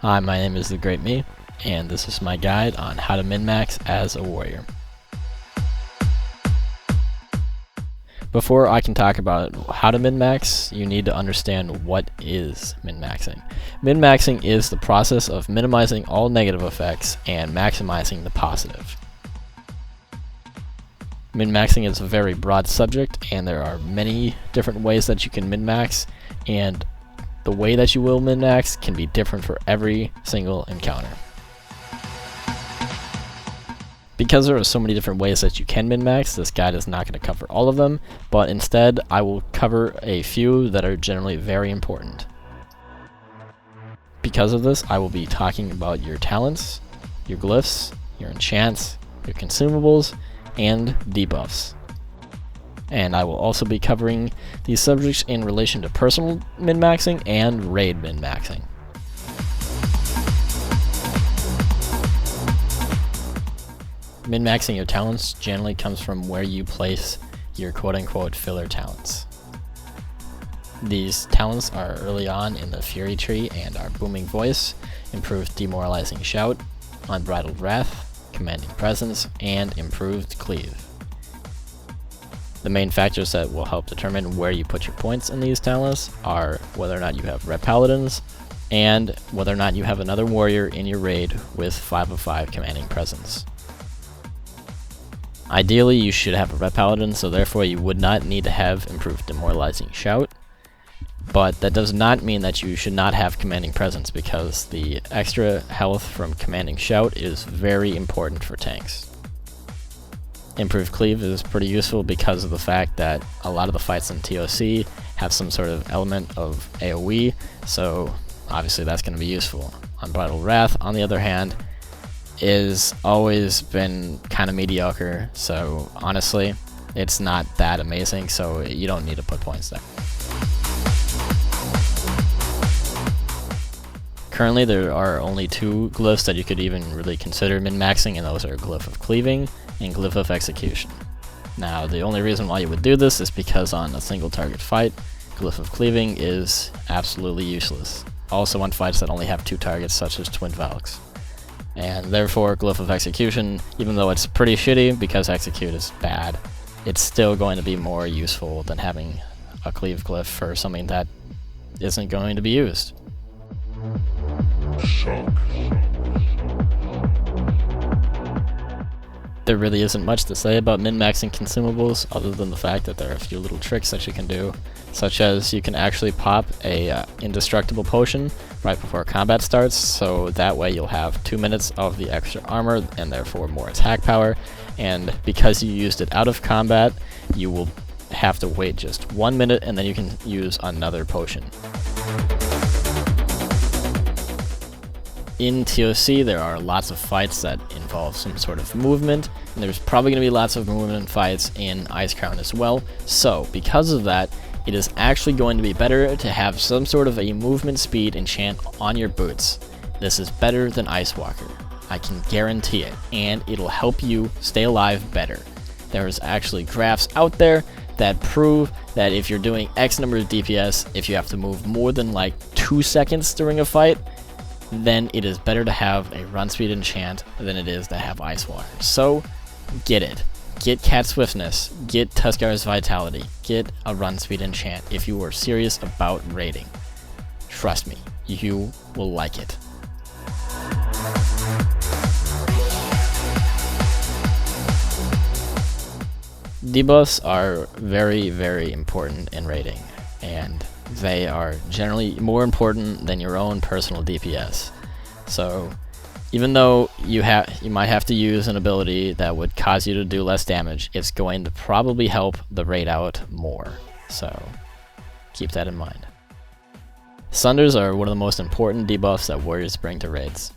Hi, my name is The Great Me, and this is my guide on how to min-max as a warrior. Before I can talk about how to min-max, you need to understand what is min-maxing. Min-maxing is the process of minimizing all negative effects and maximizing the positive. Min-maxing is a very broad subject, and there are many different ways that you can min-max, and the way that you will min-max can be different for every single encounter. Because there are so many different ways that you can min-max, this guide is not going to cover all of them, but instead I will cover a few that are generally very important. Because of this, I will be talking about your talents, your glyphs, your enchants, your consumables, and debuffs. And I will also be covering these subjects in relation to personal min-maxing and raid min-maxing. Min-maxing your talents generally comes from where you place your quote-unquote filler talents. These talents are early on in the Fury tree and are Booming Voice, Improved Demoralizing Shout, Unbridled Wrath, Commanding Presence, and Improved Cleave. The main factors that will help determine where you put your points in these talents are whether or not you have Ret Paladins, and whether or not you have another warrior in your raid with 5 of 5 Commanding Presence. Ideally, you should have a Ret Paladin, so therefore you would not need to have Improved Demoralizing Shout, but that does not mean that you should not have Commanding Presence, because the extra health from Commanding Shout is very important for tanks. Improved Cleave is pretty useful because of the fact that a lot of the fights in TOC have some sort of element of AoE, so obviously that's going to be useful. Unbridled Wrath, on the other hand, is always been kind of mediocre, so honestly, it's not that amazing, so you don't need to put points there. Currently, there are only 2 glyphs that you could even really consider min-maxing, and those are Glyph of Cleaving and Glyph of Execution. Now, the only reason why you would do this is because on a single target fight, Glyph of Cleaving is absolutely useless. Also on fights that only have 2 targets, such as Twin Valks. And therefore, Glyph of Execution, even though it's pretty shitty because Execute is bad, it's still going to be more useful than having a Cleave glyph for something that isn't going to be used. There really isn't much to say about min-maxing consumables other than the fact that there are a few little tricks that you can do, such as you can actually pop a indestructible potion right before combat starts, so that way you'll have 2 minutes of the extra armor and therefore more attack power, and because you used it out of combat, you will have to wait just 1 minute and then you can use another potion. In TOC, there are lots of fights that involve some sort of movement, and there's probably going to be lots of movement fights in Icecrown as well, so because of that, it is actually going to be better to have some sort of a movement speed enchant on your boots. This is better than Ice Walker, I can guarantee it, and it'll help you stay alive better. There's actually graphs out there that prove that if you're doing X number of DPS, if you have to move more than like 2 seconds during a fight, then it is better to have a run speed enchant than it is to have Ice Walker. So, get it. Get Cat Swiftness, get Tuskar's Vitality, get a run speed enchant if you are serious about raiding. Trust me, you will like it. Debuffs are very, very important in raiding, and they are generally more important than your own personal DPS. So, even though you might have to use an ability that would cause you to do less damage, it's going to probably help the raid out more. So, keep that in mind. Sunders are one of the most important debuffs that warriors bring to raids.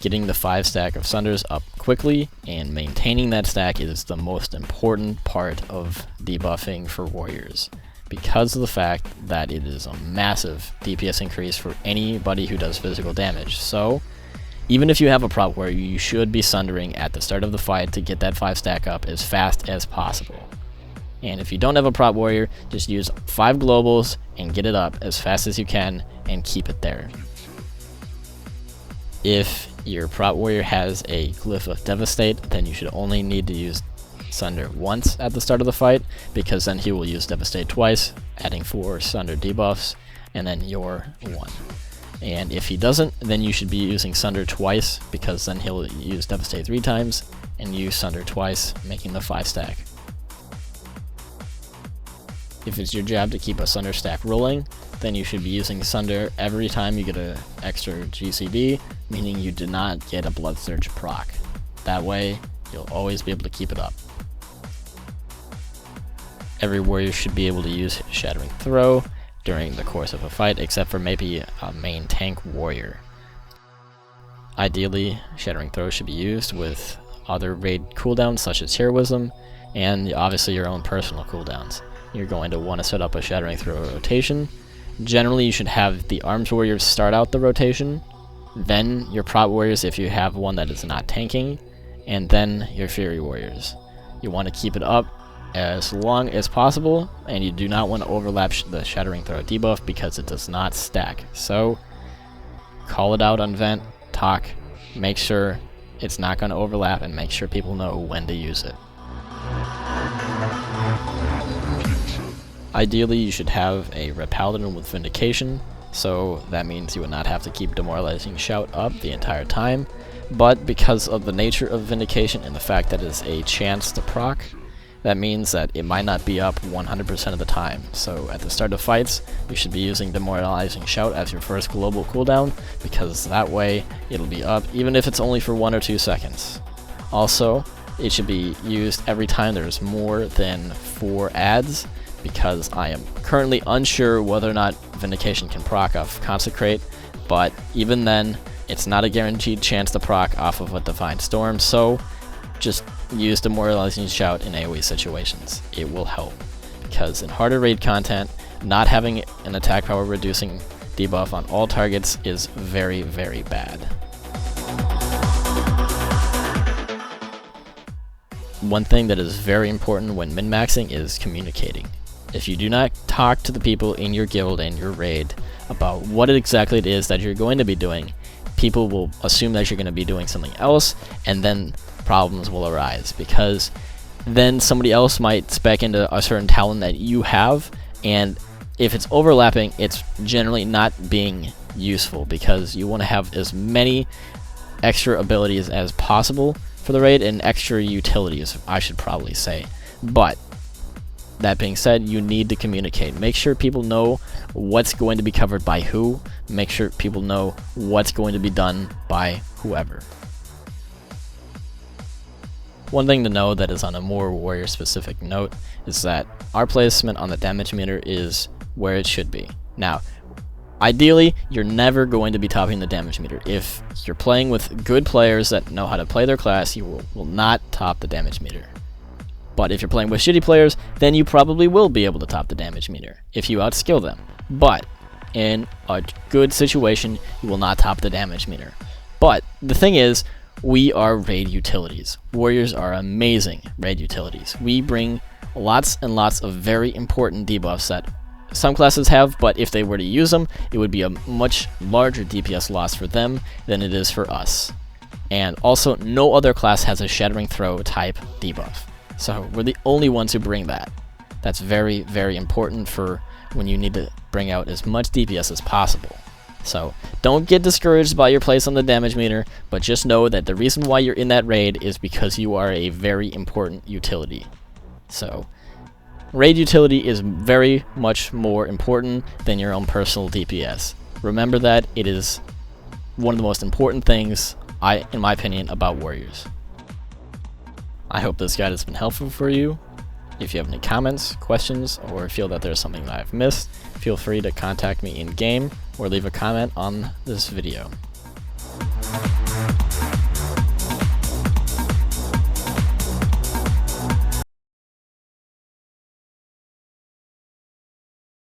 Getting the 5 stack of Sunders up quickly and maintaining that stack is the most important part of debuffing for warriors, because of the fact that it is a massive DPS increase for anybody who does physical damage. So, even if you have a prop warrior, you should be sundering at the start of the fight to get that 5 stack up as fast as possible. And if you don't have a prop warrior, just use 5 globals and get it up as fast as you can and keep it there. If your prop warrior has a glyph of Devastate, then you should only need to use Sunder once at the start of the fight, because then he will use Devastate twice, adding 4 Sunder debuffs, and then your 1. And if he doesn't, then you should be using Sunder twice, because then he'll use Devastate 3 times, and use Sunder twice, making the 5 stack. If it's your job to keep a Sunder stack rolling, then you should be using Sunder every time you get an extra GCD, meaning you do not get a Blood Surge proc. That way, you'll always be able to keep it up. Every warrior should be able to use Shattering Throw during the course of a fight, except for maybe a main tank warrior. Ideally, Shattering Throw should be used with other raid cooldowns such as Heroism, and obviously your own personal cooldowns. You're going to want to set up a Shattering Throw rotation. Generally, you should have the Arms Warriors start out the rotation, then your Prop Warriors if you have one that is not tanking, and then your Fury Warriors. You want to keep it up as long as possible, and you do not want to overlap the Shattering Throw debuff because it does not stack. So, call it out on vent, talk, make sure it's not going to overlap, and make sure people know when to use it. Ideally, you should have a Red Paladin with Vindication, so that means you would not have to keep Demoralizing Shout up the entire time, but because of the nature of Vindication and the fact that it's a chance to proc, that means that it might not be up 100% of the time. So at the start of fights, you should be using Demoralizing Shout as your first global cooldown, because that way it'll be up even if it's only for 1 or 2 seconds. Also, it should be used every time there's more than 4 adds, because I am currently unsure whether or not Vindication can proc off Consecrate, but even then, it's not a guaranteed chance to proc off of a Divine Storm, so just use Demoralizing Shout in AoE situations. It will help, because in harder raid content, not having an attack power reducing debuff on all targets is very, very bad. One thing that is very important when min-maxing is communicating. If you do not talk to the people in your guild and your raid about what exactly it is that you're going to be doing, people will assume that you're going to be doing something else, and then problems will arise, because then somebody else might spec into a certain talent that you have, and if it's overlapping, it's generally not being useful, because you want to have as many extra abilities as possible for the raid, and extra utilities, I should probably say. But that being said, you need to communicate. Make sure people know what's going to be covered by who. Make sure people know what's going to be done by whoever. One thing to know that is on a more warrior specific note is that our placement on the damage meter is where it should be. Now, ideally, you're never going to be topping the damage meter. If you're playing with good players that know how to play their class, you will not top the damage meter. But if you're playing with shitty players, then you probably will be able to top the damage meter if you outskill them. But in a good situation, you will not top the damage meter. But the thing is, we are raid utilities. Warriors are amazing raid utilities. We bring lots and lots of very important debuffs that some classes have, but if they were to use them, it would be a much larger DPS loss for them than it is for us. And also, no other class has a Shattering Throw type debuff. So we're the only ones who bring that. That's very, very important for when you need to bring out as much DPS as possible. So don't get discouraged by your place on the damage meter, but just know that the reason why you're in that raid is because you are a very important utility. So raid utility is very much more important than your own personal DPS. Remember that. It is one of the most important things, in my opinion, about warriors. I hope this guide has been helpful for you. If you have any comments, questions, or feel that there's something that I've missed, feel free to contact me in-game or leave a comment on this video.